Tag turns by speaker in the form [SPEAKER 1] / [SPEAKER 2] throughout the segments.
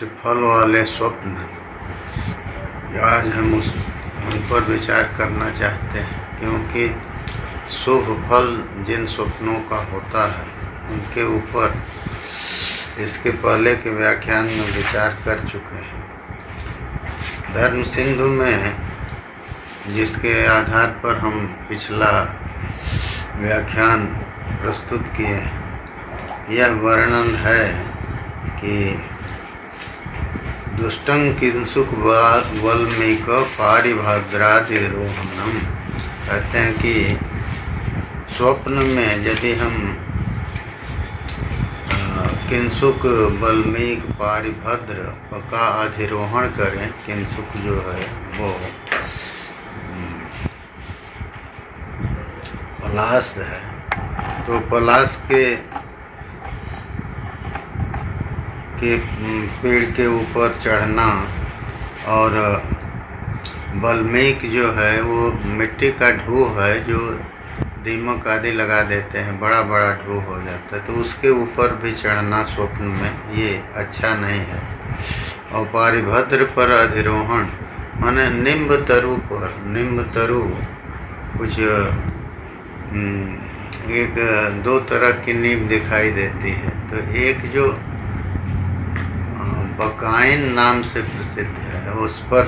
[SPEAKER 1] अष्टफल वाले स्वप्न, आज हम उन पर विचार करना चाहते हैं, क्योंकि शुभ फल जिन स्वप्नों का होता है उनके ऊपर इसके पहले के व्याख्यान में विचार कर चुके हैं। धर्म सिंधु में जिसके आधार पर हम पिछला व्याख्यान प्रस्तुत किए, यह वर्णन है कि दुष्टं किंसुक वल्मीक पारिभद्रादिरोहणम। कहते हैं कि स्वप्न में यदि हम किंसुक वल्मीक पारिभद्र का अधिरोहण करें, किंसुक जो है वो पलाश है, तो पलाश के पेड़ के ऊपर चढ़ना, और वल्मीक जो है वो मिट्टी का ढूह है जो दीमक आदि लगा देते हैं, बड़ा बड़ा ढूह हो जाता है, तो उसके ऊपर भी चढ़ना स्वप्न में ये अच्छा नहीं है। और पारिभद्र पर अधिरोहण माने निम्ब तरु पर, निम्ब तरु कुछ एक दो तरह की नींव दिखाई देती है, तो एक जो बकाइन नाम से प्रसिद्ध है उस पर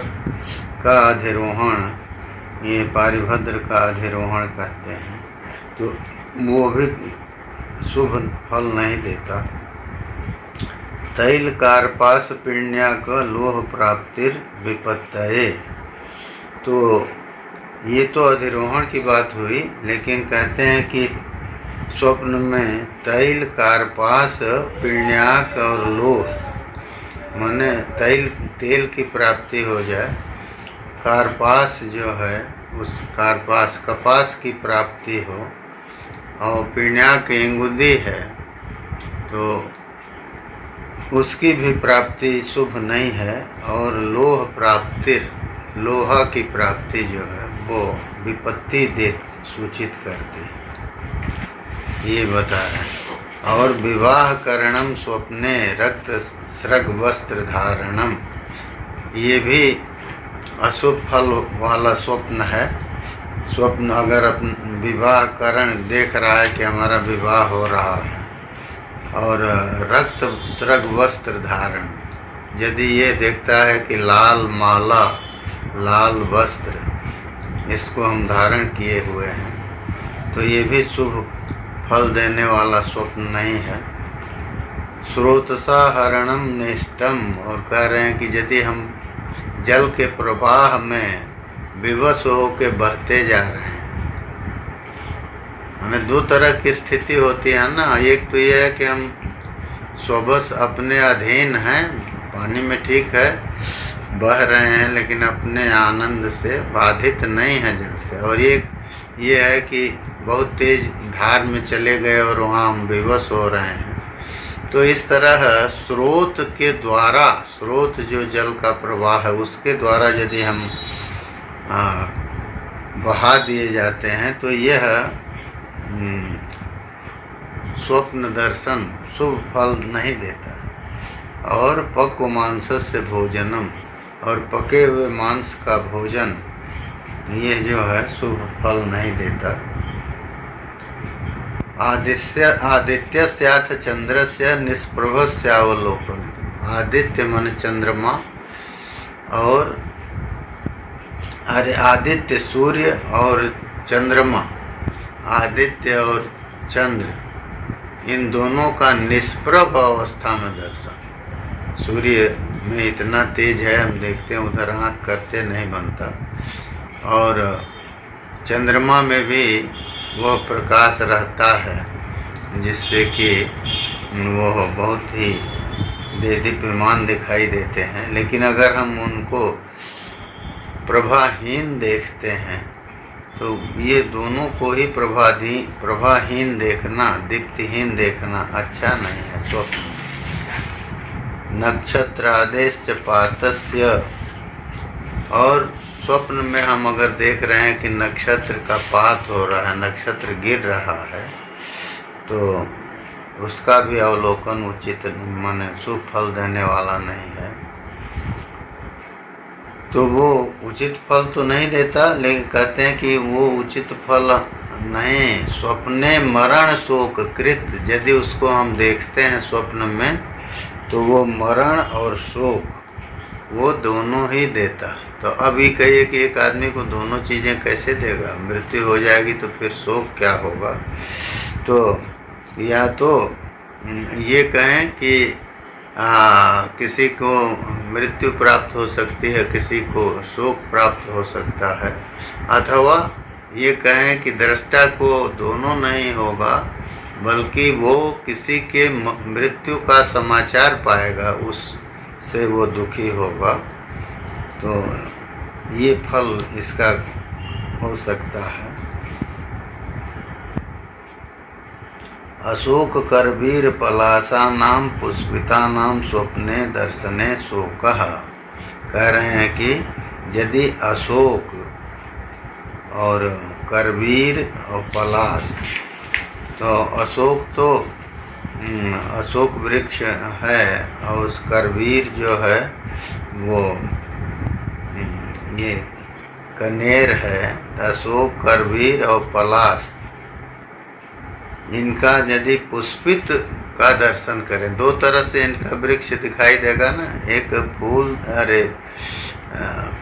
[SPEAKER 1] का अधिरोहण ये पारिभद्र का अधिरोहण कहते हैं, तो वो भी शुभ फल नहीं देता। तैल कार्पास पिण्याक लोह प्राप्तिर विपत्तये, तो ये तो अधिरोहण की बात हुई, लेकिन कहते हैं कि स्वप्न में तैल कार्पास पिण्याक और लोह माने तेल की प्राप्ति हो जाए, कार्पास जो है उस कार्पास कपास की प्राप्ति हो, और पिण्याक इंगुदी है तो उसकी भी प्राप्ति शुभ नहीं है, और लोह प्राप्ति, लोहा की प्राप्ति जो है वो विपत्ति दे सूचित करती, ये बता रहे। और विवाह करणम स्वप्ने रक्त स्रग वस्त्र धारणम, ये भी अशुभ फल वाला स्वप्न है। स्वप्न अगर विवाह करण देख रहा है कि हमारा विवाह हो रहा है, और रक्त स्रग वस्त्र धारण, यदि ये देखता है कि लाल माला लाल वस्त्र इसको हम धारण किए हुए हैं, तो ये भी शुभ फल देने वाला स्वप्न नहीं है। स्रोतसा हरणम निष्टम, और कह रहे हैं कि यदि हम जल के प्रवाह में विवश हो के बहते जा रहे हैं, हमें दो तरह की स्थिति होती है ना, एक तो यह है कि हम स्वबस अपने अधीन हैं, पानी में ठीक है बह रहे हैं, लेकिन अपने आनंद से बाधित नहीं है जल से, और एक ये है कि बहुत तेज धार में चले गए और वहाँ हम विवश हो रहे हैं। तो इस तरह स्रोत के द्वारा, स्रोत जो जल का प्रवाह है उसके द्वारा यदि हम बहा दिए जाते हैं, तो यह स्वप्न दर्शन शुभ फल नहीं देता। और पक्व मांस से भोजनम, और पके हुए मांस का भोजन ये जो है शुभ फल नहीं देता। आदित्यस्याथ चंद्रस्य निष्प्रभस्यावलोकन, आदित्य मन चंद्रमा, और आदित्य सूर्य और चंद्रमा, आदित्य और चंद्र इन दोनों का निष्प्रभ अवस्था में दर्शन। सूर्य में इतना तेज है, हम देखते हैं उधर आँख करते नहीं बनता, और चंद्रमा में भी वह प्रकाश रहता है जिससे कि वो बहुत ही देदीप्यमान दिखाई देते हैं। लेकिन अगर हम उनको प्रभाहीन देखते हैं, तो ये दोनों को ही प्रभाहीन देखना, दीप्तिहीन देखना अच्छा नहीं है स्वप्न। नक्षत्रादेश पातस्य, और स्वप्न में हम अगर देख रहे हैं कि नक्षत्र का पात हो रहा है, नक्षत्र गिर रहा है, तो उसका भी अवलोकन उचित माने शुभ फल देने वाला नहीं है। तो वो उचित फल तो नहीं देता, लेकिन कहते हैं कि वो उचित फल नहीं, स्वप्ने मरण शोक कृत, यदि उसको हम देखते हैं स्वप्न में तो वो मरण और शोक वो दोनों ही देता। तो अभी कहिए कि एक आदमी को दोनों चीज़ें कैसे देगा, मृत्यु हो जाएगी तो फिर शोक क्या होगा। तो या तो ये कहें कि किसी को मृत्यु प्राप्त हो सकती है, किसी को शोक प्राप्त हो सकता है, अथवा ये कहें कि दृष्टा को दोनों नहीं होगा, बल्कि वो किसी के मृत्यु का समाचार पाएगा, उससे वो दुखी होगा। तो ये फल इसका हो सकता है। अशोक करवीर पलासा नाम पुष्पिता नाम स्वप्ने दर्शने शोकः। कह रहे हैं कि यदि अशोक और करवीर और पलाश, तो अशोक वृक्ष है और उस करवीर जो है वो ये कनेर है। अशोक करवीर और पलाश, इनका यदि पुष्पित का दर्शन करें, दो तरह से इनका वृक्ष दिखाई देगा ना, एक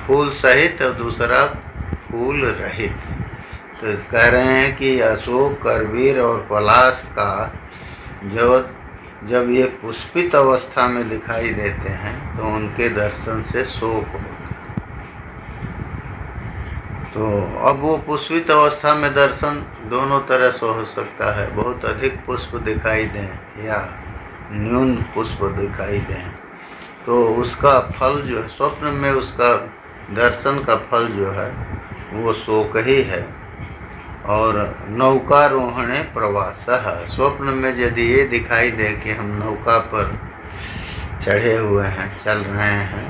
[SPEAKER 1] फूल सहित और दूसरा फूल रहित। तो कह रहे हैं कि अशोक करवीर और पलाश का जब ये पुष्पित अवस्था में दिखाई देते हैं तो उनके दर्शन से शोक होता है। तो अब वो पुष्पित अवस्था में दर्शन दोनों तरह से हो सकता है, बहुत अधिक पुष्प दिखाई दें या न्यून पुष्प दिखाई दें, तो उसका फल जो है स्वप्न में, उसका दर्शन का फल जो है वो शोक ही है। और नौकारोहणे प्रवासः, स्वप्न में यदि ये दिखाई दे कि हम नौका पर चढ़े हुए हैं, चल रहे हैं,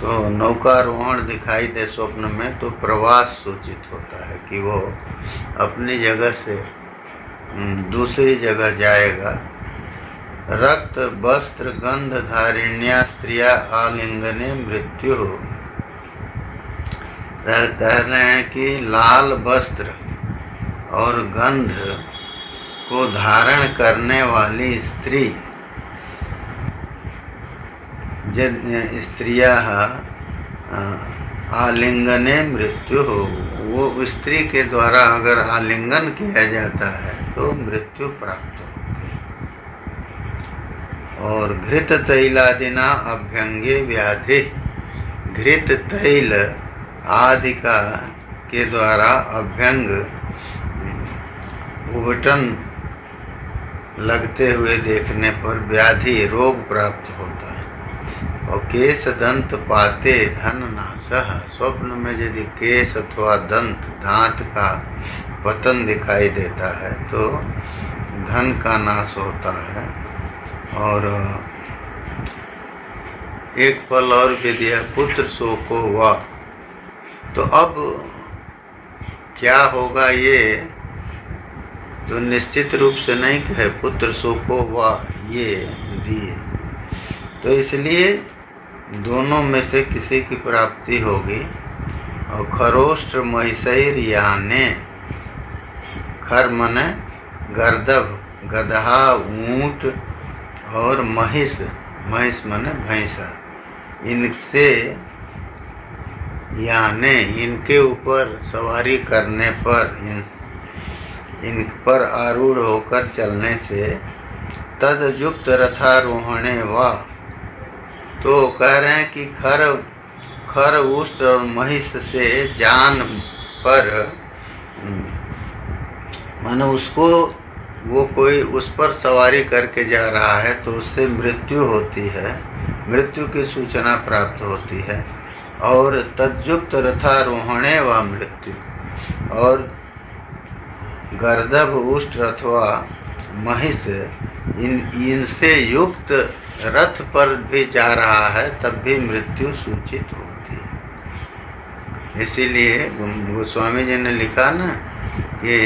[SPEAKER 1] तो नौकारोहण दिखाई दे स्वप्न में, तो प्रवास सूचित होता है कि वो अपनी जगह से दूसरी जगह जाएगा। रक्त वस्त्र गंध धारिण्या स्त्रिया आलिंगने मृत्यु। कह रहे हैं कि लाल वस्त्र और गंध को धारण करने वाली स्त्री, स्त्रिया आलिंगने मृत्यु हो, वो स्त्री के द्वारा अगर आलिंगन किया जाता है तो मृत्यु प्राप्त होती है। और घृत तैलादिना अभ्यंगे व्याधि, घृत तैल आदि का के द्वारा अभ्यंग उबटन लगते हुए देखने पर व्याधि रोग प्राप्त होता है। और केश दंत पाते धन नाशः, स्वप्न में यदि केश अथवा दंत दांत का पतन दिखाई देता है तो धन का नाश होता है। और एक फल और भी दिया, पुत्र शोको हुआ। तो अब क्या होगा ये तो निश्चित रूप से नहीं कहे, पुत्र शोको हुआ ये दिए, तो इसलिए दोनों में से किसी की प्राप्ति होगी। और खरोष्ट्र महिषैर याने, खर मने गर्दभ, गदहा ऊंट और महिष, महिष मने भैंसा, इनसे याने इनके ऊपर सवारी करने पर, इन पर आरूढ़ होकर चलने से, तदयुक्त रथारोहणे वा, तो कह रहे हैं कि खर उष्ट और महिष से जान पर मानो उसको वो कोई उस पर सवारी करके जा रहा है तो उससे मृत्यु होती है, मृत्यु की सूचना प्राप्त होती है। और तद्युक्त रथारोहणे व मृत्यु, और गर्दभ उष्ट अथवा महिष इनसे युक्त रथ पर भी जा रहा है तब भी मृत्यु सूचित होती है। इसीलिए गोस्वामी जी ने लिखा ना कि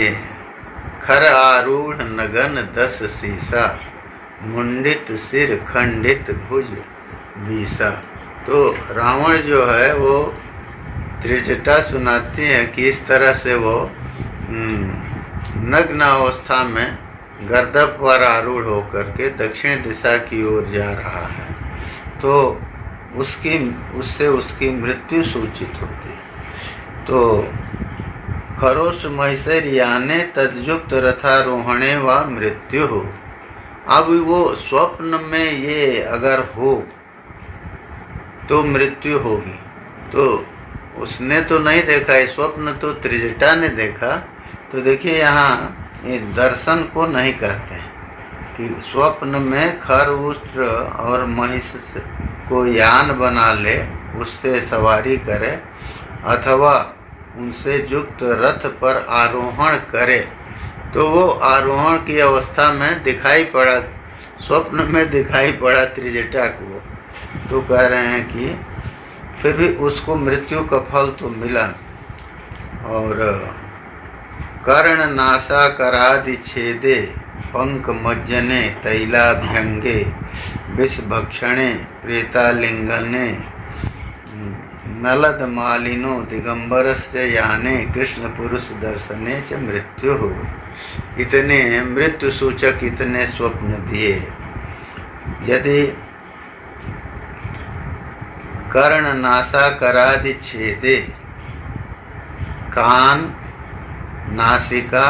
[SPEAKER 1] खर आरूढ़ नगन 10 सीसा, मुंडित सिर खंडित भुज बीसा। तो रावण जो है वो त्रिजटा सुनाती है कि इस तरह से वो नग्न अवस्था में गर्दभ पर आरूढ़ होकर के दक्षिण दिशा की ओर जा रहा है। तो उससे उसकी मृत्यु सूचित होती है। तो खरोश महिषर याने तद्युक्त रथारोहणे व मृत्यु हो। अब वो स्वप्न में ये अगर हो तो मृत्यु होगी। तो उसने तो नहीं देखा, ये स्वप्न तो त्रिजटा ने देखा। तो देखिए यहाँ ये दर्शन को नहीं कहते हैं कि स्वप्न में खरउष्ट्र और महिष को यान बना ले, उससे सवारी करे अथवा उनसे युक्त रथ पर आरोहण करे। तो वो आरोहण की अवस्था में दिखाई पड़ा, स्वप्न में दिखाई पड़ा त्रिजटा को। तो कह रहे हैं कि फिर भी उसको मृत्यु का फल तो मिला। और कर्ण नासा करादि छेदे, पंक मज्जने तैलाभ्यंगे, विष भक्षणे प्रेतालिंगने, नलद मालिनो दिगंबरस्य याने, कृष्ण पुरुष दर्शने च मृत्यु हो। इतने मृत्यु सूचक इतने स्वप्न दिए। यदि कर्ण नासा करादि छेदे, कान, नासिका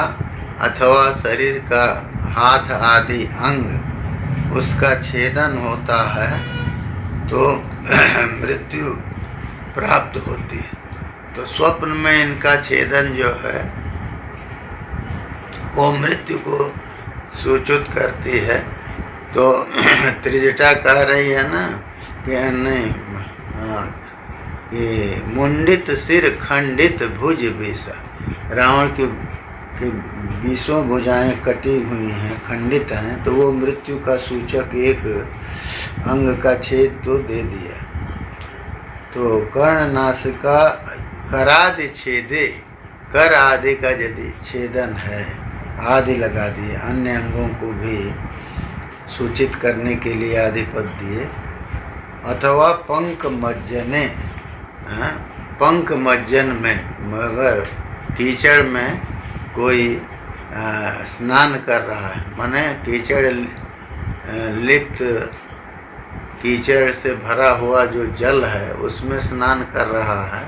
[SPEAKER 1] अथवा शरीर का हाथ आदि अंग उसका छेदन होता है तो मृत्यु प्राप्त होती है। तो स्वप्न में इनका छेदन जो है वो मृत्यु को सूचित करती है। तो त्रिजटा कह रही है ना कि नहीं, ये मुंडित सिर खंडित भुज बीसा। रावण की 20 भुजाएं कटी हुई हैं, खंडित हैं। तो वो मृत्यु का सूचक एक अंग का छेद तो दे दिया। तो कर्ण नासिका करादि छेदे, कर आदि का यदि छेदन है, आदि लगा दिए, अन्य अंगों को भी सूचित करने के लिए आदि पद दिए। अथवा पंक मज्जने, पंक मज्जन में, मगर कीचड़ में कोई स्नान कर रहा है, माने कीचड़ लिप्त, कीचड़ से भरा हुआ जो जल है उसमें स्नान कर रहा है।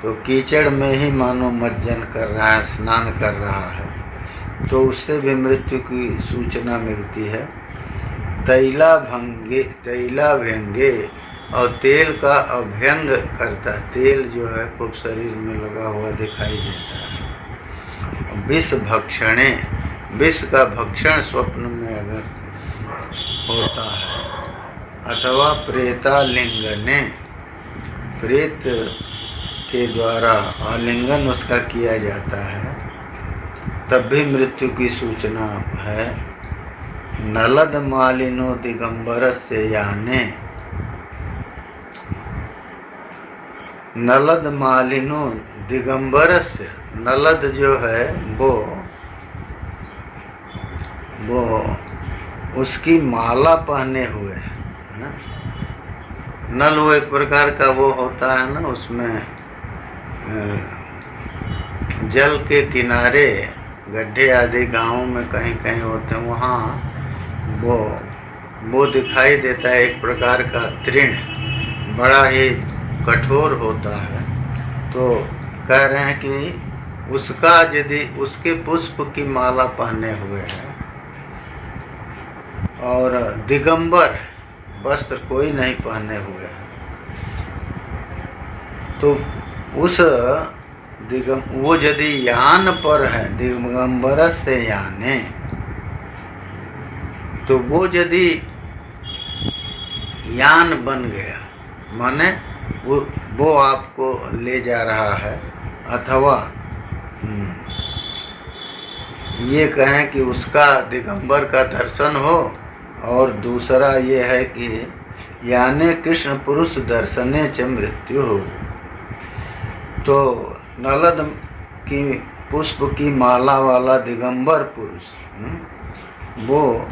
[SPEAKER 1] तो कीचड़ में ही मानो मज्जन कर रहा है, स्नान कर रहा है। तो उससे भी मृत्यु की सूचना मिलती है। तैला व्यंगे, और तेल का अभ्यंग करता, तेल जो है खूब शरीर में लगा हुआ दिखाई देता है। विष भक्षणे, विष का भक्षण स्वप्न में अगर होता है, अथवा प्रेतालिंगने, प्रेत के द्वारा आलिंगन उसका किया जाता है, तब भी मृत्यु की सूचना है। नलद मालिनो दिगंबरस्य याने, नलद मालिनो दिगंबरस्य, नलद जो है वो उसकी माला पहने हुए है ना। नल वो एक प्रकार का वो होता है ना, उसमें जल के किनारे गड्ढे आदि गाँव में कहीं कहीं होते हैं, वहाँ वो दिखाई देता है एक प्रकार का तृण, बड़ा ही कठोर होता है। तो कह रहे हैं कि उसका यदि उसके पुष्प की माला पहने हुए है और दिगंबर वस्त्र कोई नहीं पहने हुए है, तो उस वो यदि यान पर है, दिगंबर से याने, तो वो यदि यान बन गया, माने वो आपको ले जा रहा है। अथवा ये कहें कि उसका दिगंबर का दर्शन हो, और दूसरा ये है कि याने कृष्ण पुरुष दर्शने च मृत्यु हो। तो नलद की पुष्प की माला वाला दिगंबर पुरुष, वो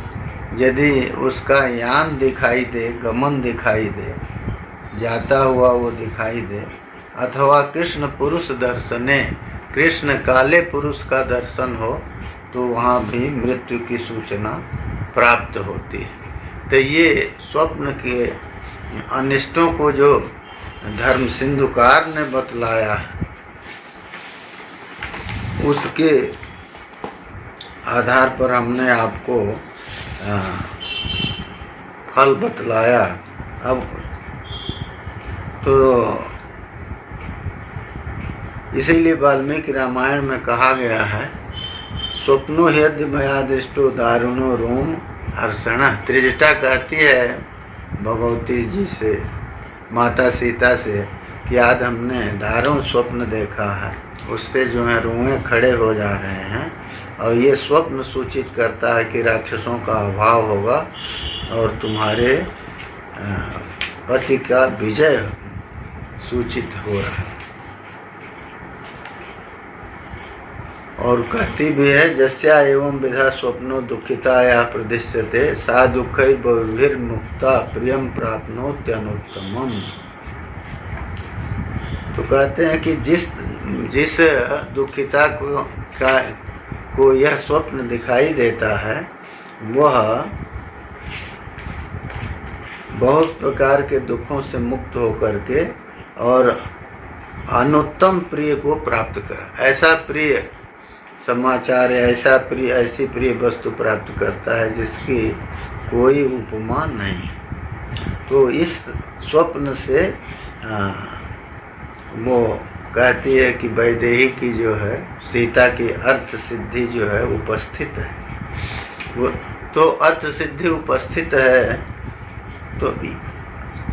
[SPEAKER 1] यदि उसका यान दिखाई दे, गमन दिखाई दे, जाता हुआ वो दिखाई दे, अथवा कृष्ण पुरुष दर्शने, कृष्ण काले पुरुष का दर्शन हो, तो वहाँ भी मृत्यु की सूचना प्राप्त होती है। तो ये स्वप्न के अनिष्टों को जो धर्म सिंधुकार ने बतलाया, उसके आधार पर हमने आपको फल बतलाया। अब तो इसीलिए वाल्मीकि रामायण में कहा गया है, स्वप्नो यदि मया दृष्टो दारुणो रोम हर्षण। त्रिजटा कहती है भगवती जी से, माता सीता से, कि आज हमने दारुण स्वप्न देखा है, उससे जो है रोए खड़े हो जा रहे हैं, और ये स्वप्न सूचित करता है कि राक्षसों का अभाव होगा और तुम्हारे पति का विजय सूचित हो रहा है। और कहती भी है, जस्या एवं विधा स्वप्नो दुखिताया प्रदिश्यते सा दुखै बहुभिर्मुक्ता प्रियम प्राप्नोत्यनुत्तमम्। तो कहते हैं कि जिस दुखिता को यह स्वप्न दिखाई देता है, वह बहुत प्रकार के दुखों से मुक्त होकर के और अनुत्तम प्रिय को प्राप्त कर, ऐसा प्रिय समाचार, ऐसा प्रिय, ऐसी प्रिय वस्तु प्राप्त करता है जिसकी कोई उपमा नहीं। तो इस स्वप्न से वो कहती है कि वैदेही की जो है सीता की अर्थ सिद्धि जो है उपस्थित है। वो तो अर्थ सिद्धि उपस्थित है। तो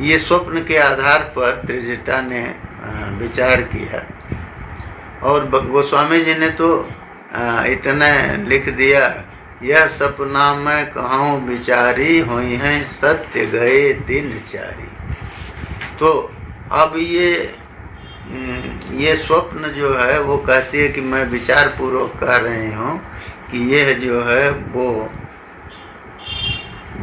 [SPEAKER 1] ये स्वप्न के आधार पर त्रिजटा ने विचार किया, और गोस्वामी जी ने तो इतना लिख दिया, यह सपना मैं कहूँ विचारी हुई हैं सत्य गए दिन चारी। तो अब ये स्वप्न जो है वो कहती है कि मैं विचार पूर्वक कह रही हूँ कि यह जो है वो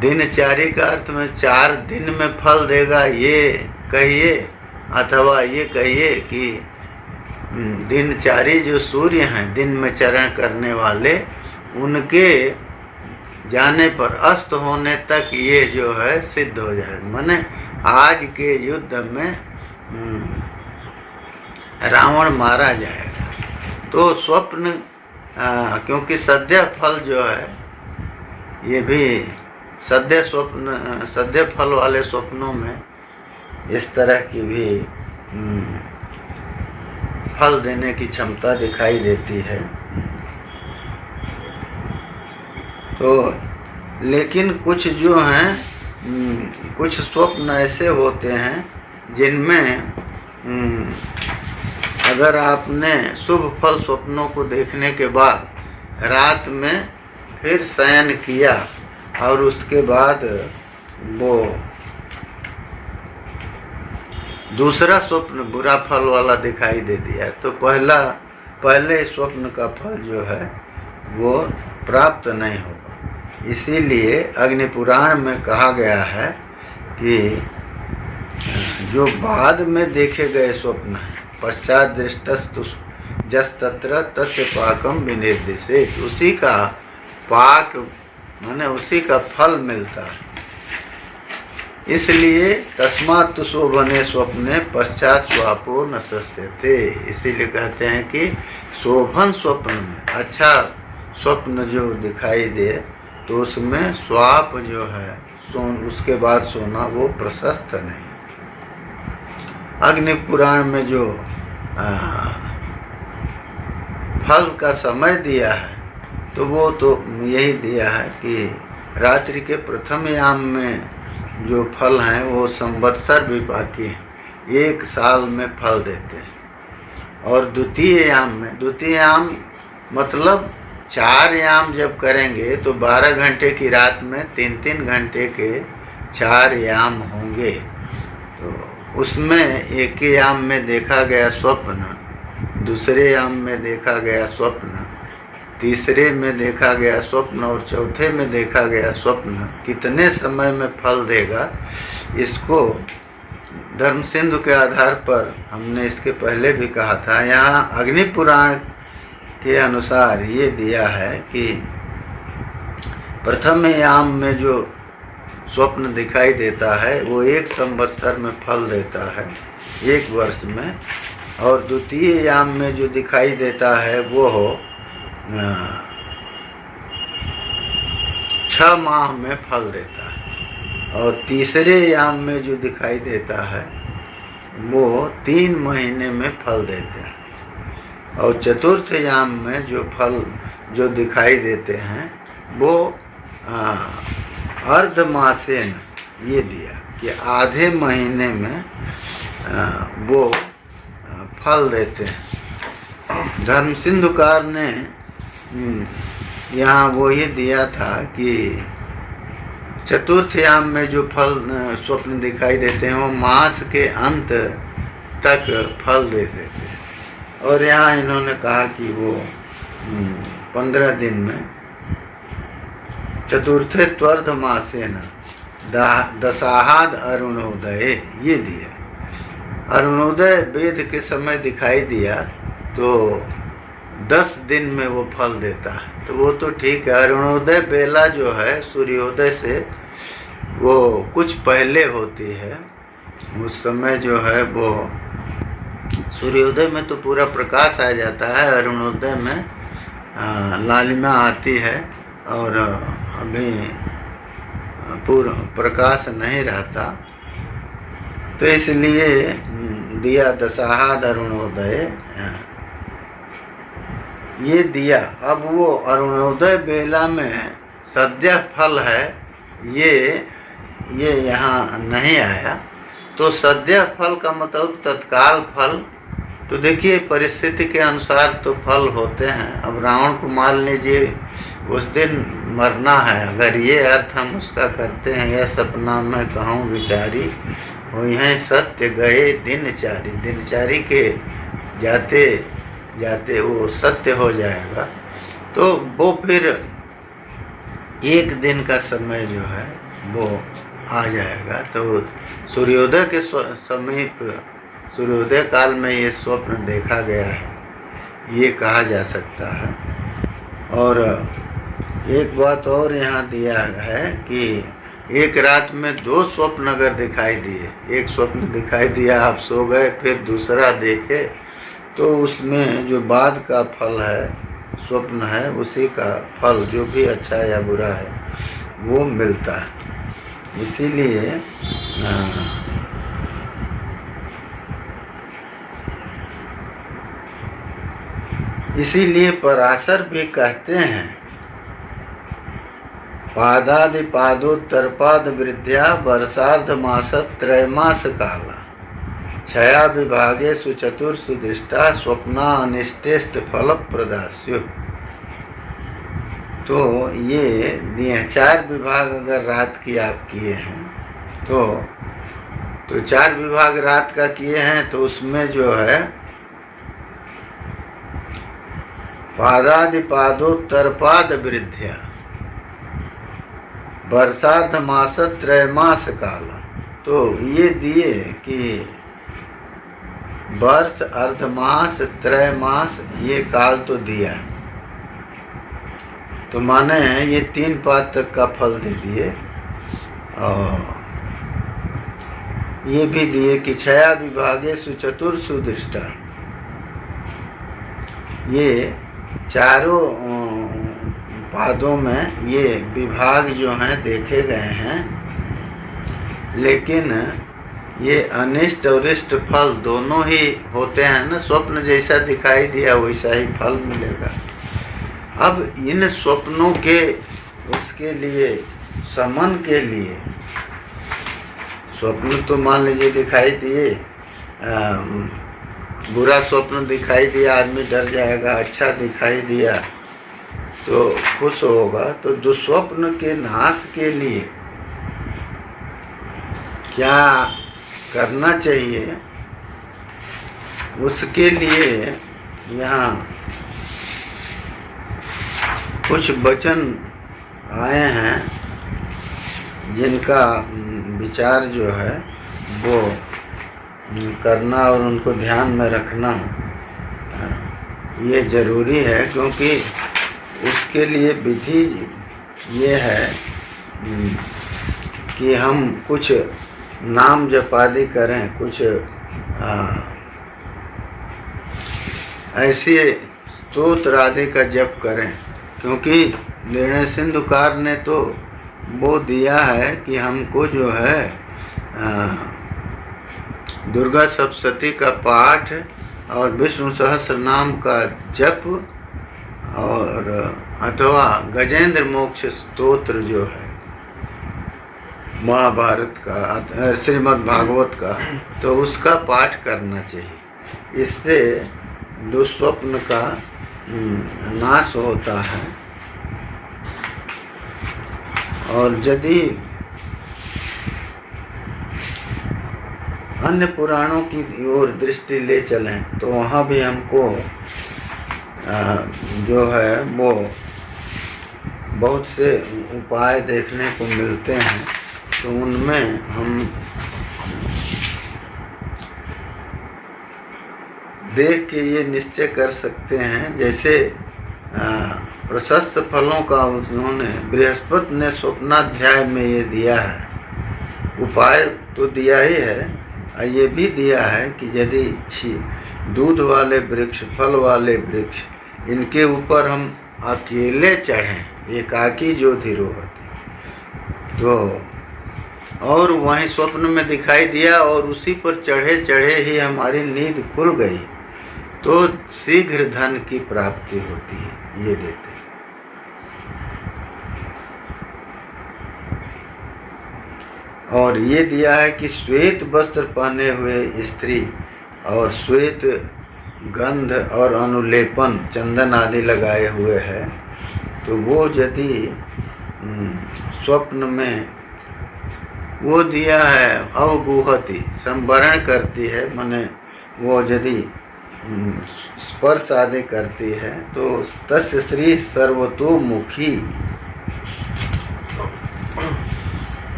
[SPEAKER 1] दिनचारी का अर्थ में 4 दिन में फल देगा, ये कहिए, अथवा ये कहिए कि दिनचारी जो सूर्य हैं, दिन में चरण करने वाले, उनके जाने पर अस्त होने तक ये जो है सिद्ध हो जाएगा। माने आज के युद्ध में रावण मारा जाएगा। तो स्वप्न क्योंकि सद्य फल जो है, ये भी सद्य फल वाले स्वप्नों में इस तरह की भी फल देने की क्षमता दिखाई देती है। तो लेकिन कुछ जो हैं, कुछ स्वप्न ऐसे होते हैं जिनमें अगर आपने शुभ फल स्वप्नों को देखने के बाद रात में फिर शयन किया और उसके बाद वो दूसरा स्वप्न बुरा फल वाला दिखाई दे दिया, तो पहले स्वप्न का फल जो है वो प्राप्त नहीं होगा। इसीलिए अग्नि पुराण में कहा गया है कि जो बाद में देखे गए स्वप्न है, पश्चात दृष्टस्तु जस्तत्र तस्य पाकम विनिर्दिशेत, उसी का पाक माने उसी का फल मिलता है। इसलिए तस्मात् तु शोभने स्वप्ने पश्चात स्वापो न सस्यते। इसीलिए कहते हैं कि शोभन स्वप्न में, अच्छा स्वप्न जो दिखाई दे तो उसमें स्वाप जो है उसके बाद सोना वो प्रशस्त नहीं। अग्नि पुराण में जो फल का समय दिया है तो वो तो यही दिया है कि रात्रि के प्रथम याम में जो फल हैं वो संवत्सर भी बाकी हैं, 1 साल में फल देते हैं। और द्वितीय याम मतलब 4 याम जब करेंगे तो 12 घंटे की रात में 3-3 घंटे के 4 याम होंगे। तो उसमें एक याम में देखा गया स्वप्न दूसरे याम में देखा गया स्वप्न, तीसरे में देखा गया स्वप्न और चौथे में देखा गया स्वप्न कितने समय में फल देगा, इसको धर्म सिंधु के आधार पर हमने इसके पहले भी कहा था। यहाँ अग्नि पुराण के अनुसार ये दिया है कि प्रथम याम में जो स्वप्न दिखाई देता है वो 1 संवत्सर में फल देता है, 1 वर्ष में, और द्वितीय याम में जो दिखाई देता है वो 6 माह में फल देता है, और तीसरे याम में जो दिखाई देता है वो 3 महीने में फल देते हैं, और चतुर्थ याम में जो फल जो दिखाई देते हैं वो अर्धमासेन, ये दिया कि आधे महीने में वो फल देते हैं। धर्म सिंधुकार ने यहाँ वो ये दिया था कि चतुर्थ याम में जो फल स्वप्न दिखाई देते हैं वो मास के अंत तक फल दे देते हैं, और यहाँ इन्होंने कहा कि वो 15 दिन में चतुर्थे त्वर्ध मासेन दशाहाद अरुणोदय, ये दिया। अरुणोदय वेद के समय दिखाई दिया तो 10 दिन में वो फल देता है, तो वो तो ठीक है। अरुणोदय बेला जो है सूर्योदय से वो कुछ पहले होती है, उस समय जो है वो सूर्योदय में तो पूरा प्रकाश आ जाता है, अरुणोदय में लालिमा आती है और अभी पूरा प्रकाश नहीं रहता, तो इसलिए दिया दशाहाद अरुणोदय, ये दिया। अब वो अरुणोदय बेला में सद्य फल है, ये यहाँ नहीं आया। तो सद्य फल का मतलब तत्काल फल, तो देखिए परिस्थिति के अनुसार तो फल होते हैं। अब रावण को मान लीजिए उस दिन मरना है, अगर ये अर्थ हम उसका करते हैं, यह सपना मैं कहूँ विचारी हो यहीं सत्य गए दिनचारी, दिनचारी के जाते जाते वो सत्य हो जाएगा, तो वो फिर 1 दिन का समय जो है वो आ जाएगा। तो सूर्योदय के समीप, सूर्योदय काल में ये स्वप्न देखा गया है, ये कहा जा सकता है। और एक बात और यहाँ दिया है कि एक रात में 2 स्वप्न अगर दिखाई दिए, एक स्वप्न दिखाई दिया, आप सो गए, फिर दूसरा देखे, तो उसमें जो बाद का फल है, स्वप्न है, उसी का फल जो भी अच्छा या बुरा है वो मिलता है। इसीलिए पराशर भी कहते हैं पादादि पादोत्तरपाद वृद्ध्या वर्षार्ध मास त्रयमास काला छया विभागे सुचतुर्षु दृष्टा स्वप्ना अनिष्टेष्ट फल प्रदास्यु। तो ये 4 विभाग अगर रात की आप किए हैं तो 4 विभाग रात का किए हैं, तो उसमें जो है पादादि पादोत्तरपाद वृद्ध्या वर्षार्ध मास त्रयमास काला, तो ये दिए कि वर्ष, अर्धमास, त्रयमास, ये काल तो दिया, तो माने ये 3 पाद तक का फल दे दिए। और ये भी दिए कि छया विभागे सुचतुर्षु दृष्टा, ये चारों पादों में ये विभाग जो हैं देखे गए हैं, लेकिन ये अनिष्ट और इष्ट फल दोनों ही होते हैं ना। स्वप्न जैसा दिखाई दिया वैसा ही फल मिलेगा। अब इन स्वप्नों के उसके लिए समन के लिए, स्वप्न तो मान लीजिए दिखाई दिए, बुरा स्वप्न दिखाई दिया आदमी डर जाएगा, अच्छा दिखाई दिया तो खुश होगा। तो दुस्वप्न के नाश के लिए क्या करना चाहिए, उसके लिए यहाँ कुछ वचन आए हैं जिनका विचार जो है वो करना और उनको ध्यान में रखना ये जरूरी है, क्योंकि उसके लिए विधि ये है कि हम कुछ नाम जप आदि करें, कुछ ऐसे स्तोत्र आदि का जप करें, क्योंकि निर्णय सिंधुकार ने तो वो दिया है कि हमको जो है दुर्गा सप्तशती का पाठ और विष्णु सहस्र नाम का जप और अथवा गजेंद्र मोक्ष स्तोत्र जो है महाभारत का, श्रीमद् भागवत का, तो उसका पाठ करना चाहिए। इससे दुस्वप्न का नाश होता है। और यदि अन्य पुराणों की ओर दृष्टि ले चलें तो वहाँ भी हमको जो है वो बहुत से उपाय देखने को मिलते हैं। तो उनमें हम देख के ये निश्चय कर सकते हैं, जैसे प्रशस्त फलों का उन्होंने बृहस्पति ने स्वप्नाध्याय में ये दिया है। उपाय तो दिया ही है, ये भी दिया है कि यदि दूध वाले वृक्ष, फल वाले वृक्ष, इनके ऊपर हम अकेले चढ़ें, एकाकी जो धीरो होती, तो और वहीं स्वप्न में दिखाई दिया और उसी पर चढ़े चढ़े ही हमारी नींद खुल गई, तो शीघ्र धन की प्राप्ति होती है, ये देते हैं। और ये दिया है कि श्वेत वस्त्र पहने हुए स्त्री और श्वेत गंध और अनुलेपन, चंदन आदि लगाए हुए है, तो वो यदि स्वप्न में वो दिया है अवगुहति, संवरण करती है, माने वो यदि स्पर्श आदि करती है तो तस्य श्री सर्वतोमुखी।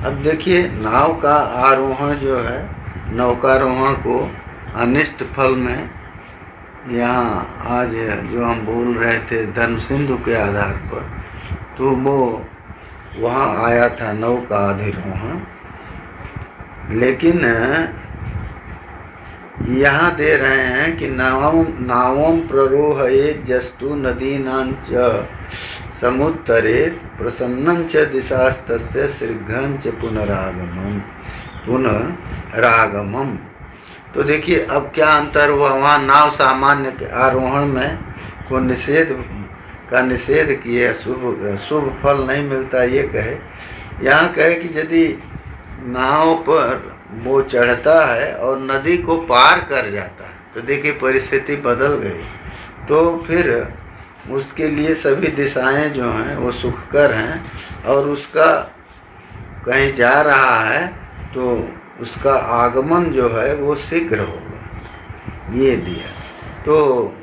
[SPEAKER 1] अब देखिए, नाव का आरोहण जो है, नौकारोहण को अनिष्ट फल में यहाँ आज जो हम बोल रहे थे धर्म सिंधु के आधार पर, तो वो वहाँ आया था नौका अधिरोहण। लेकिन यहाँ दे रहे हैं कि नावम प्ररोहये जस्तु नदीनांच समुत्तरे प्रसन्नंच दिशास्तस्य शीघ्रंच पुनरागमम। तो देखिए अब क्या अंतर हुआ, वहाँ नाव सामान्य के आरोहण में को निषेध किए, शुभ फल नहीं मिलता ये कहे। यहाँ कहे कि यदि नाव पर वो चढ़ता है और नदी को पार कर जाता है, तो देखिए परिस्थिति बदल गई, तो फिर उसके लिए सभी दिशाएं जो हैं वो सुखकर हैं, और उसका कहीं जा रहा है तो उसका आगमन जो है वो शीघ्र होगा, ये दिया। तो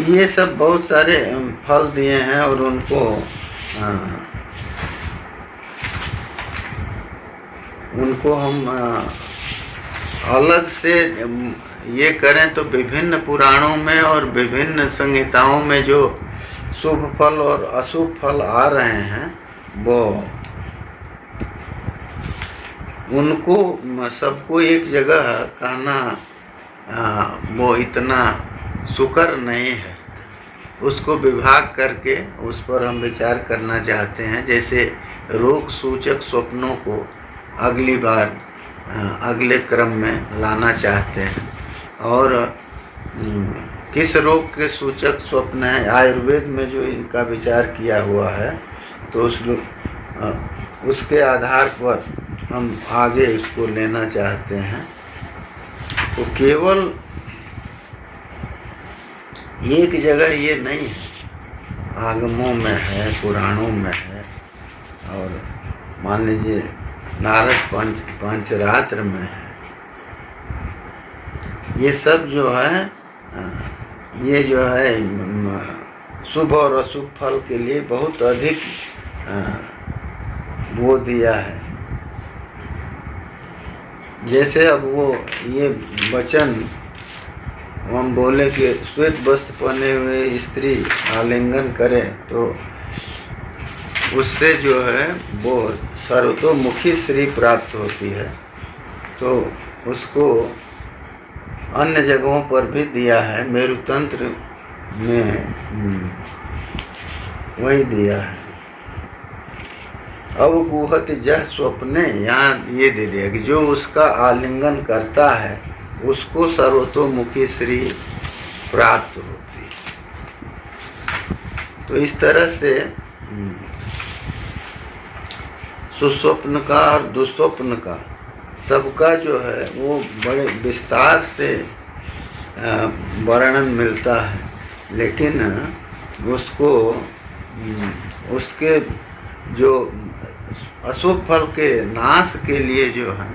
[SPEAKER 1] ये सब बहुत सारे फल दिए हैं, और उनको हम अलग से ये करें तो विभिन्न पुराणों में और विभिन्न संहिताओं में जो शुभ फल और अशुभ फल आ रहे हैं, वो उनको सबको एक जगह कहना वो इतना सुकर नहीं है। उसको विभाग करके उस पर हम विचार करना चाहते हैं। जैसे रोग सूचक स्वप्नों को अगली बार अगले क्रम में लाना चाहते हैं, और किस रोग के सूचक स्वप्न है, आयुर्वेद में जो इनका विचार किया हुआ है, तो उसके आधार पर हम आगे इसको लेना चाहते हैं। तो केवल एक जगह ये नहीं है, आगमों में है, पुराणों में है, और मान लीजिए नारद पंचरात्र में है। ये सब जो है ये जो है शुभ और अशुभ फल के लिए बहुत अधिक वो दिया है। जैसे अब वो ये वचन हम बोले कि श्वेत वस्त्र पहने हुए स्त्री आलिंगन करे तो उससे जो है वो सर्वतोमुखी श्री प्राप्त होती है। तो उसको अन्य जगहों पर भी दिया है, मेरुतंत्र में वही दिया है। अब गुहत जह स्वप्ने, यहाँ ये दे दिया कि जो उसका आलिंगन करता है उसको सर्वतोमुखी श्री प्राप्त होती। तो इस तरह से सुस्वप्न का और दुस्वप्न का सबका जो है वो बड़े विस्तार से वर्णन मिलता है, लेकिन उसको उसके जो अशुभ फल के नाश के लिए जो है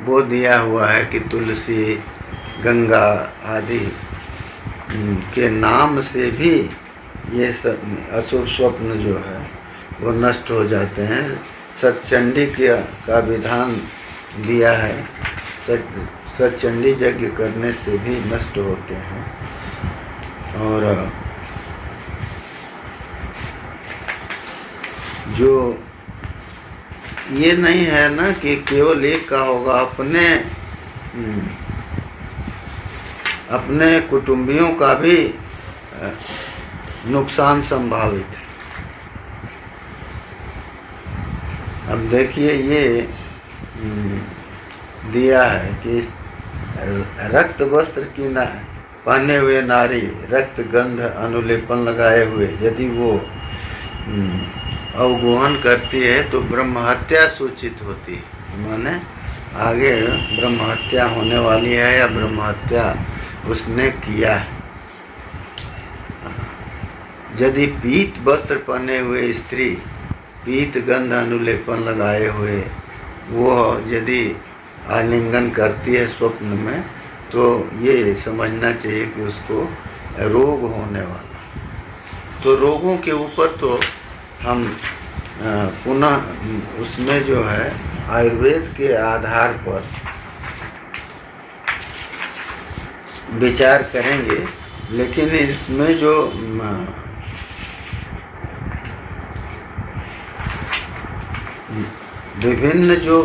[SPEAKER 1] वो दिया हुआ है कि तुलसी, गंगा आदि के नाम से भी ये सब अशुभ स्वप्न जो है वो नष्ट हो जाते हैं। सतचंडी का विधान दिया है, सतचंडी यज्ञ करने से भी नष्ट होते हैं। और जो ये नहीं है ना कि केवल एक का होगा, अपने कुटुंबियों का भी नुकसान संभावित है। अब देखिए ये दिया है कि रक्त वस्त्र की पहने हुए नारी रक्त गंध अनुलेपन लगाए हुए यदि वो अवगोहन करती है तो ब्रह्म हत्या सूचित होती है। माने आगे ब्रह्म हत्या होने वाली है या ब्रह्म हत्या उसने किया है। यदि पीत वस्त्र पहने हुए स्त्री पीत गंध अनुलेपन लगाए हुए वो यदि आलिंगन करती है स्वप्न में तो ये समझना चाहिए कि उसको रोग होने वाला। तो रोगों के ऊपर तो हम पुनः उसमें जो है आयुर्वेद के आधार पर विचार करेंगे, लेकिन इसमें जो विभिन्न जो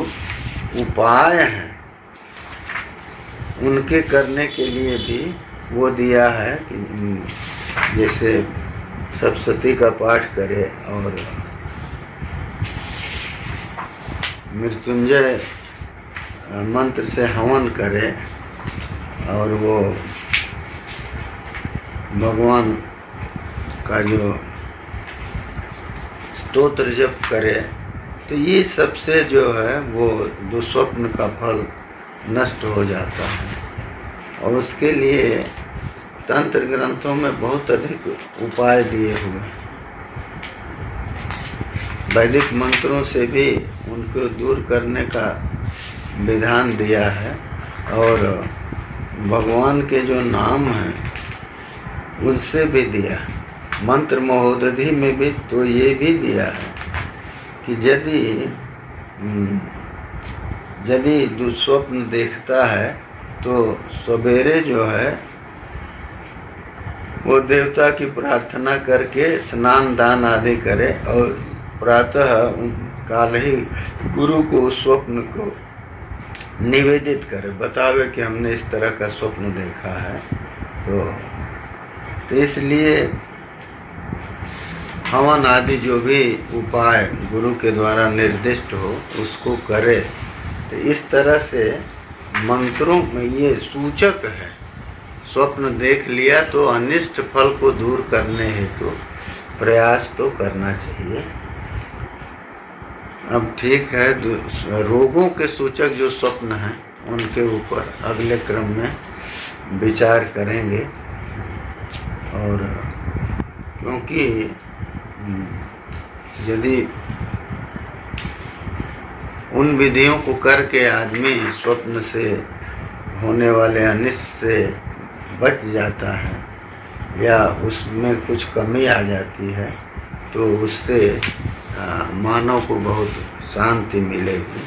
[SPEAKER 1] उपाय हैं उनके करने के लिए भी वो दिया है कि जैसे सप्तशती का पाठ करे और मृत्युंजय मंत्र से हवन करे और वो भगवान का जो स्तोत्र जप करे, तो ये सबसे जो है वो दुस्वप्न का फल नष्ट हो जाता है। और उसके लिए तंत्र ग्रंथों में बहुत अधिक उपाय दिए हुए हैं। वैदिक मंत्रों से भी उनको दूर करने का विधान दिया है और भगवान के जो नाम हैं उनसे भी दिया। मंत्र महोदधि में भी तो ये भी दिया है कि यदि दुस्वप्न देखता है तो सवेरे जो है वो देवता की प्रार्थना करके स्नान दान आदि करे और प्रातः काल ही गुरु को स्वप्न को निवेदित करे, बतावे कि हमने इस तरह का स्वप्न देखा है। तो इसलिए हवन आदि जो भी उपाय गुरु के द्वारा निर्दिष्ट हो उसको करे। तो इस तरह से मंत्रों में ये सूचक है। स्वप्न देख लिया तो अनिष्ट फल को दूर करने हेतु प्रयास तो करना चाहिए। अब ठीक है, रोगों के सूचक जो स्वप्न हैं उनके ऊपर अगले क्रम में विचार करेंगे। और क्योंकि यदि उन विधियों को करके आदमी स्वप्न से होने वाले अनिष्ट से बच जाता है या उसमें कुछ कमी आ जाती है तो उससे मानव को बहुत शांति मिलेगी।